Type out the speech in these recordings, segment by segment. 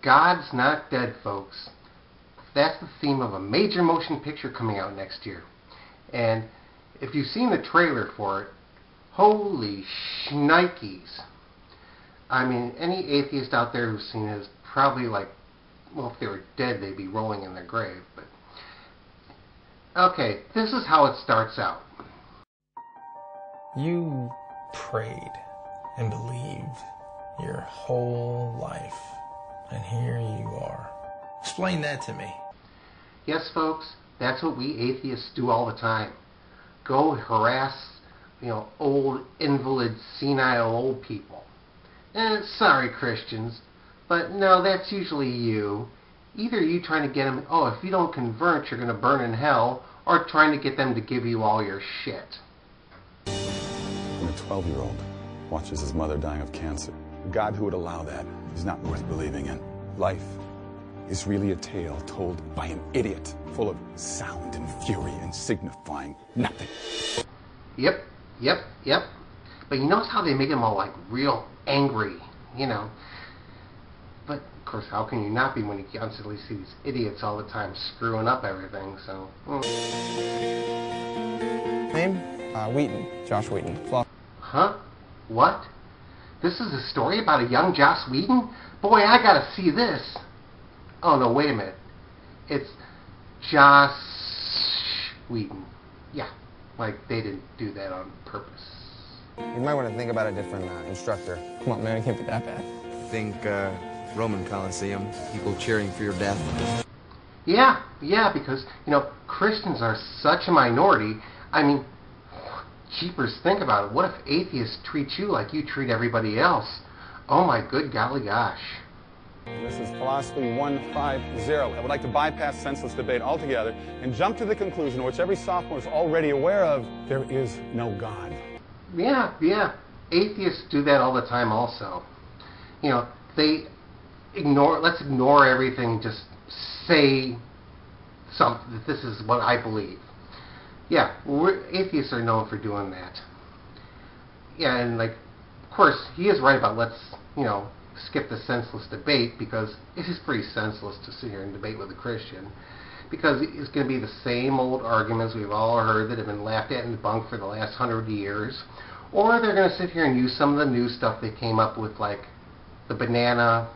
God's not dead, folks. That's the theme of a major motion picture coming out next year. And if you've seen the trailer for it, holy shnikes. I mean, any atheist out there who's seen it is probably like, well, if they were dead, they'd be rolling in their grave. But okay, this is how it starts out. You prayed and believed your whole life, and here you are. Explain that to me. Yes, folks, that's what we atheists do all the time. Go harass, old, invalid, senile old people. And sorry, Christians, but no, that's usually you. Either you trying to get them, if you don't convert, you're going to burn in hell, or trying to get them to give you all your shit. When a 12-year-old watches his mother dying of cancer, a God who would allow that is not worth believing in. Life is really a tale told by an idiot, full of sound and fury and signifying nothing. Yep. But you notice how they make him all like real angry, But of course, how can you not be when you constantly see these idiots all the time screwing up everything? So. Name? Wheaton. Josh Wheaton. Huh? What? This is a story about a young Joss Whedon? Boy, I gotta see this. Oh no, wait a minute. It's Joss Whedon. Yeah, like they didn't do that on purpose. You might want to think about a different instructor. Come on, man, it can't be that bad. Think Roman Coliseum, people cheering for your death. Yeah, because, Christians are such a minority. I mean, jeepers, think about it. What if atheists treat you like you treat everybody else? Oh my good golly gosh. This is Philosophy 150. I would like to bypass senseless debate altogether and jump to the conclusion, which every sophomore is already aware of: there is no God. Yeah. Atheists do that all the time also. They let's ignore everything, just say something, that this is what I believe. Yeah, atheists are known for doing that. Yeah, and of course, he is right about let's, skip the senseless debate, because it is pretty senseless to sit here and debate with a Christian, because it's going to be the same old arguments we've all heard that have been laughed at and debunked for the last 100 years, or they're going to sit here and use some of the new stuff they came up with, like the banana,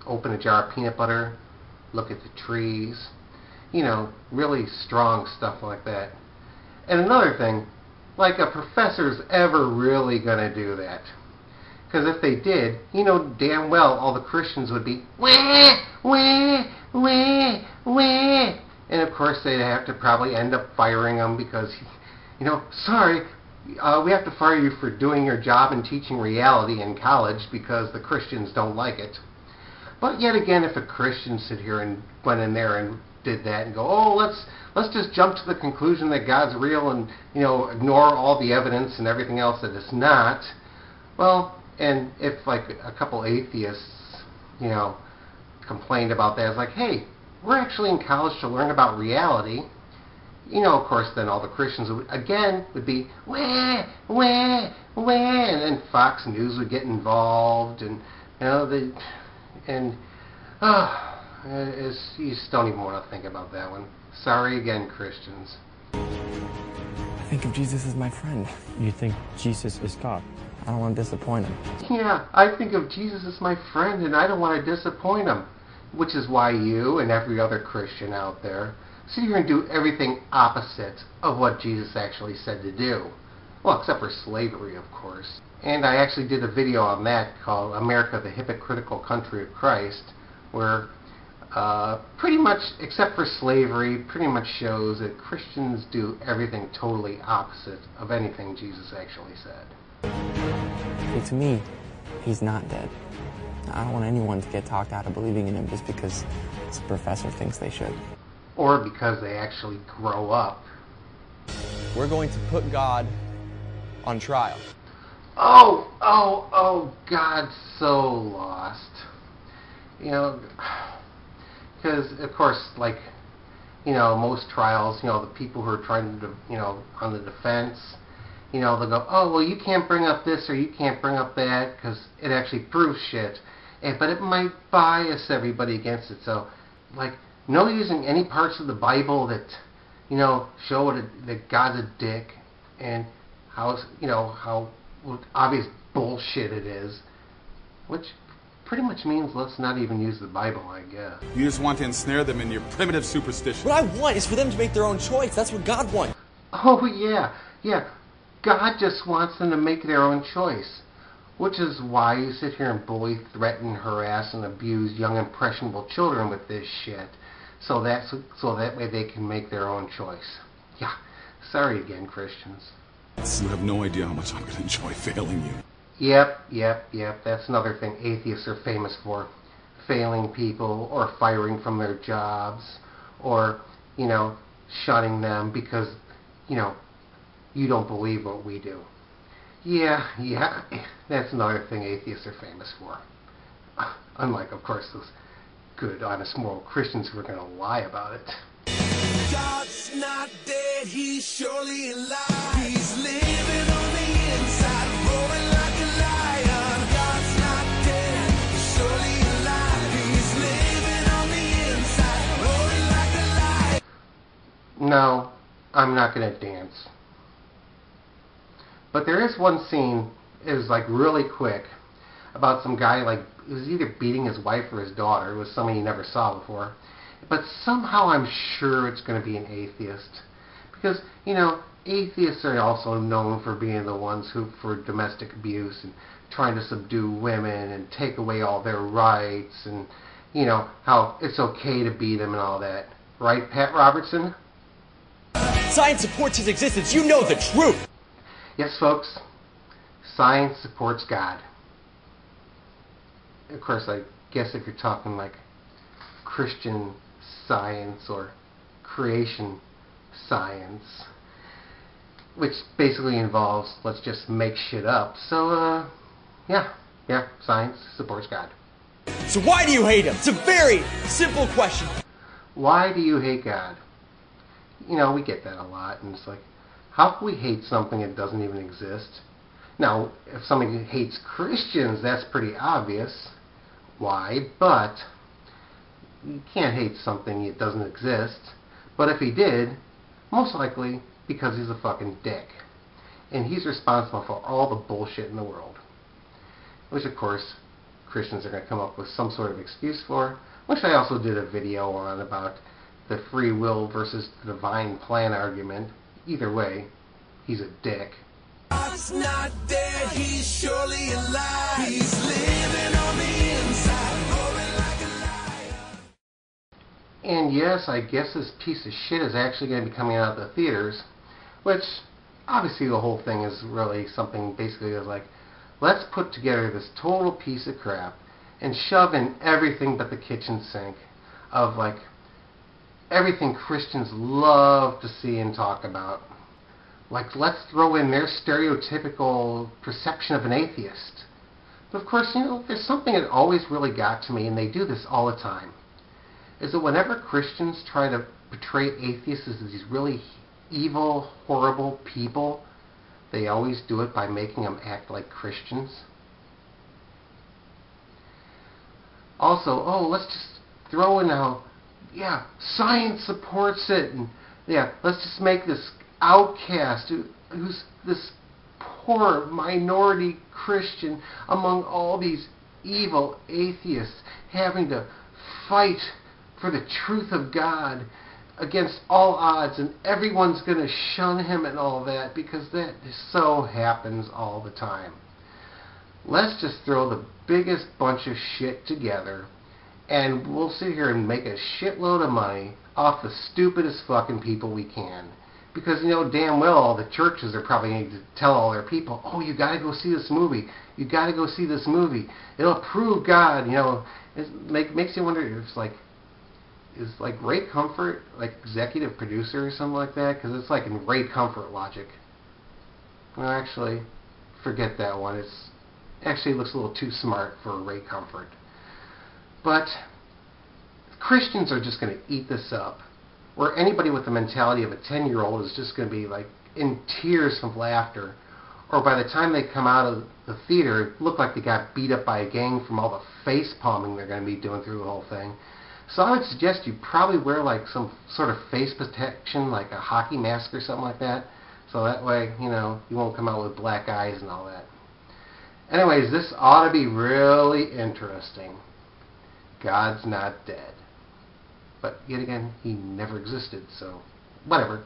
open a jar of peanut butter, look at the trees, really strong stuff like that. And another thing, like a professor's ever really going to do that. Because if they did, damn well all the Christians would be, wah, wah, wah, wah. And of course they'd have to probably end up firing them because, sorry, we have to fire you for doing your job and teaching reality in college because the Christians don't like it. But yet again, if a Christian sit here and went in there and did that and go, let's just jump to the conclusion that God's real and, ignore all the evidence and everything else that it's not, well, and if a couple atheists, complained about that, it's like, hey, we're actually in college to learn about reality, of course, then all the Christians would be, wah, wah, wah, and then Fox News would get involved, and, you just don't even want to think about that one. Sorry again, Christians. I think of Jesus as my friend. You think Jesus is God? I don't want to disappoint him. Yeah, I think of Jesus as my friend, and I don't want to disappoint him. Which is why you and every other Christian out there sit here and do everything opposite of what Jesus actually said to do. Well, except for slavery, of course. And I actually did a video on that called America, the Hypocritical Country of Christ, where pretty much, except for slavery, pretty much shows that Christians do everything totally opposite of anything Jesus actually said. See, to me, he's not dead. I don't want anyone to get talked out of believing in him just because some professor thinks they should. Or because they actually grow up. We're going to put God on trial. Oh, God's so lost. Because, of course, most trials, the people who are trying to, on the defense, they'll go, oh, well, you can't bring up this or you can't bring up that because it actually proves shit. but it might bias everybody against it. So, like, no using any parts of the Bible that, show that God's a dick and how, how obvious bullshit it is, which pretty much means let's not even use the Bible, I guess. You just want to ensnare them in your primitive superstition. What I want is for them to make their own choice. That's what God wants. Oh, yeah. God just wants them to make their own choice. Which is why you sit here and bully, threaten, harass, and abuse young, impressionable children with this shit. So that way they can make their own choice. Yeah. Sorry again, Christians. You have no idea how much I'm going to enjoy failing you. Yep. That's another thing atheists are famous for. Failing people, or firing from their jobs, or, shunning them because, you don't believe what we do. Yeah, that's another thing atheists are famous for. Unlike, of course, those good, honest, moral Christians who are going to lie about it. God's not dead, he's surely alive. He's living on the inside, roaring like a lion. God's not dead, he's surely alive. He's living on the inside, roaring like a lion. No, I'm not going to dance. But there is one scene, it was like really quick, about some guy, like, he was either beating his wife or his daughter. It was somebody he never saw before. But somehow I'm sure it's going to be an atheist. Because, atheists are also known for being the ones for domestic abuse and trying to subdue women and take away all their rights and, how it's okay to beat them and all that. Right, Pat Robertson? Science supports his existence. You know the truth. Yes, folks. Science supports God. Of course, I guess if you're talking like Christian Science or creation science, which basically involves let's just make shit up. So, yeah, science supports God. So why do you hate him? It's a very simple question. Why do you hate God? We get that a lot, and it's like, how can we hate something that doesn't even exist? Now, if somebody hates Christians, that's pretty obvious why, but you can't hate something that doesn't exist. But if he did, most likely because he's a fucking dick. And he's responsible for all the bullshit in the world. Which, of course, Christians are going to come up with some sort of excuse for, which I also did a video on about the free will versus the divine plan argument. Either way, he's a dick. God's not dead, he's surely alive. He's living on the inside, roaring like a lion. And yes, I guess this piece of shit is actually going to be coming out of the theaters, which obviously the whole thing is really something basically is like, let's put together this total piece of crap and shove in everything but the kitchen sink of like everything Christians love to see and talk about. Like, let's throw in their stereotypical perception of an atheist. But of course, there's something that always really got to me, and they do this all the time, is that whenever Christians try to portray atheists as these really evil, horrible people, they always do it by making them act like Christians. Also, let's just throw in how, science supports it, and let's just make this outcast who's this poor minority Christian among all these evil atheists having to fight for the truth of God against all odds, and everyone's going to shun him and all that because that so happens all the time. Let's just throw the biggest bunch of shit together and we'll sit here and make a shitload of money off the stupidest fucking people we can. Because damn well all the churches are probably going to tell all their people, oh, you got to go see this movie. You got to go see this movie. It'll prove God. It makes you wonder if is Ray Comfort like executive producer or something like that? Because it's like in Ray Comfort logic. Well, actually, forget that one. It actually looks a little too smart for Ray Comfort. But Christians are just going to eat this up. Where anybody with the mentality of a 10-year-old is just going to be like in tears of laughter or by the time they come out of the theater, it look like they got beat up by a gang from all the face palming they're going to be doing through the whole thing. So I would suggest you probably wear like some sort of face protection, like a hockey mask or something like that, so that way, you know, you won't come out with black eyes and all that. Anyways, this ought to be really interesting. God's not dead. But yet again, he never existed, so whatever.